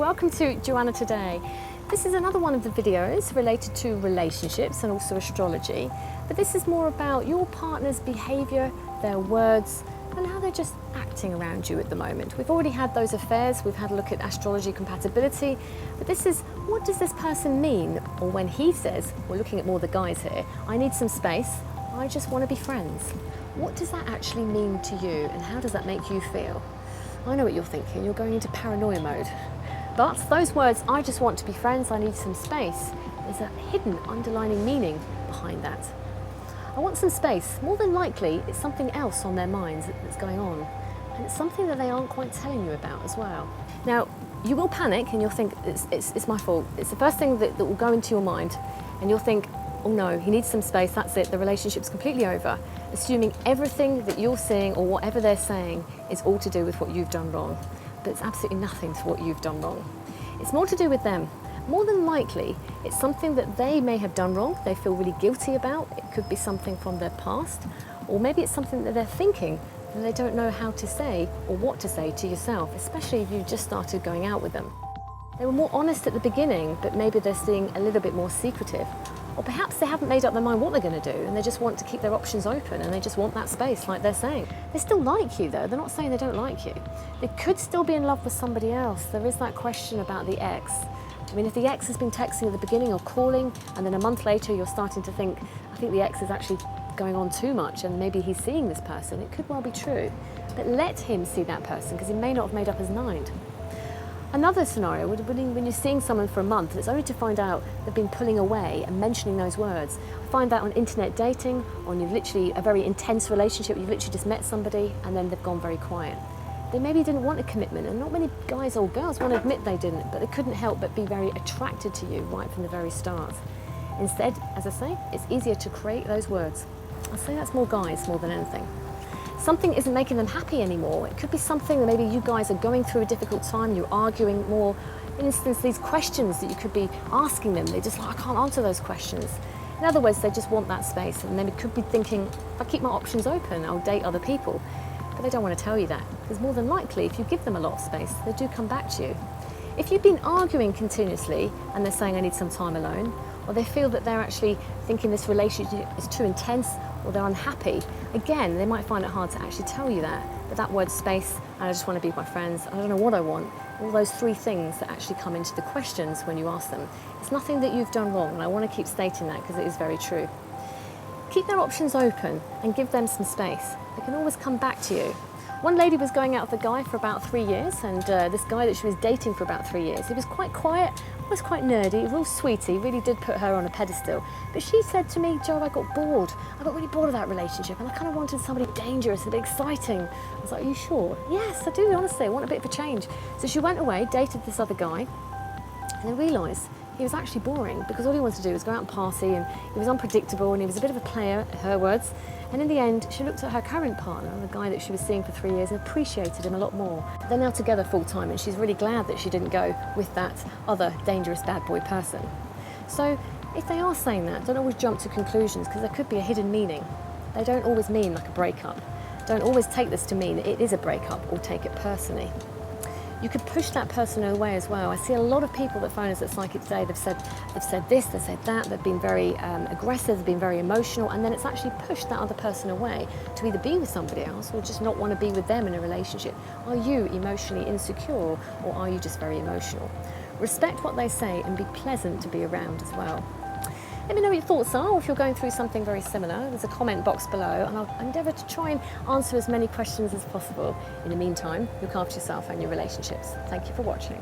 welcome to Joanna Today. This is another one of the videos related to relationships and also astrology, but this is more about your partner's behaviour, their words, and how they're just acting around you at the moment. We've already had those affairs, we've had a look at astrology compatibility, but this is, what does this person mean? Or when he says, we're looking at more the guys here, I need some space, I just want to be friends. What does that actually mean to you, and how does that make you feel? I know what you're thinking, you're going into paranoia mode. But those words, I just want to be friends, I need some space, there's a hidden underlining meaning behind that. I want some space. More than likely, it's something else on their minds that's going on. And it's something that they aren't quite telling you about as well. Now, you will panic and you'll think, it's my fault. It's the first thing that will go into your mind. And you'll think, oh no, he needs some space, that's it, the relationship's completely over. Assuming everything that you're seeing or whatever they're saying is all to do with what you've done wrong. But it's absolutely nothing to what you've done wrong. It's more to do with them. More than likely, it's something that they may have done wrong, they feel really guilty about. It could be something from their past, or maybe it's something that they're thinking and they don't know how to say or what to say to yourself, especially if you just started going out with them. They were more honest at the beginning, but maybe they're being a little bit more secretive. Or perhaps they haven't made up their mind what they're going to do and they just want to keep their options open and they just want that space, like they're saying. They still like you though, they're not saying they don't like you. They could still be in love with somebody else. There is that question about the ex. I mean, if the ex has been texting at the beginning or calling, and then a month later you're starting to think, I think the ex is actually going on too much and maybe he's seeing this person, it could well be true. But let him see that person because he may not have made up his mind. Another scenario would be when you're seeing someone for a month, it's only to find out they've been pulling away and mentioning those words. Find that on internet dating, on you've literally a very intense relationship, you've literally just met somebody and then they've gone very quiet. They maybe didn't want a commitment, and not many guys or girls want to admit they didn't, but they couldn't help but be very attracted to you right from the very start. Instead, as I say, it's easier to create those words. I'll say that's more guys more than anything. Something isn't making them happy anymore. It could be something that maybe you guys are going through a difficult time, you're arguing more. For instance, these questions that you could be asking them, they're just like, I can't answer those questions. In other words, they just want that space, and they could be thinking, if I keep my options open, I'll date other people. But they don't want to tell you that, because more than likely, if you give them a lot of space, they do come back to you. If you've been arguing continuously and they're saying I need some time alone, or they feel that they're actually thinking this relationship is too intense, or they're unhappy, again, they might find it hard to actually tell you that. But that word space, and I just want to be with my friends, I don't know what I want, all those three things that actually come into the questions when you ask them. It's nothing that you've done wrong, and I want to keep stating that because it is very true. Keep their options open and give them some space. They can always come back to you. One lady was going out with a guy for about 3 years, and this guy that she was dating for about 3 years, he was quite quiet, was quite nerdy, a real sweetie, really did put her on a pedestal. But she said to me, Joe, I got bored. I got really bored of that relationship and I kind of wanted somebody dangerous and exciting. I was like, are you sure? Yes, I do, honestly, I want a bit of a change. So she went away, dated this other guy, and then realised he was actually boring because all he wanted to do was go out and party, and he was unpredictable and he was a bit of a player, her words. And in the end, she looked at her current partner, the guy that she was seeing for 3 years, and appreciated him a lot more. They're now together full time, and she's really glad that she didn't go with that other dangerous bad boy person. So if they are saying that, don't always jump to conclusions because there could be a hidden meaning. They don't always mean like a breakup. Don't always take this to mean that it is a breakup or take it personally. You could push that person away as well. I see a lot of people that phone us at Psychic Today, they've said this, they've said that, they've been very aggressive, they've been very emotional, and then it's actually pushed that other person away to either be with somebody else or just not want to be with them in a relationship. Are you emotionally insecure, or are you just very emotional? Respect what they say and be pleasant to be around as well. Let me know what your thoughts are, or if you're going through something very similar. There's a comment box below, and I'll endeavour to try and answer as many questions as possible. In the meantime, look after yourself and your relationships. Thank you for watching.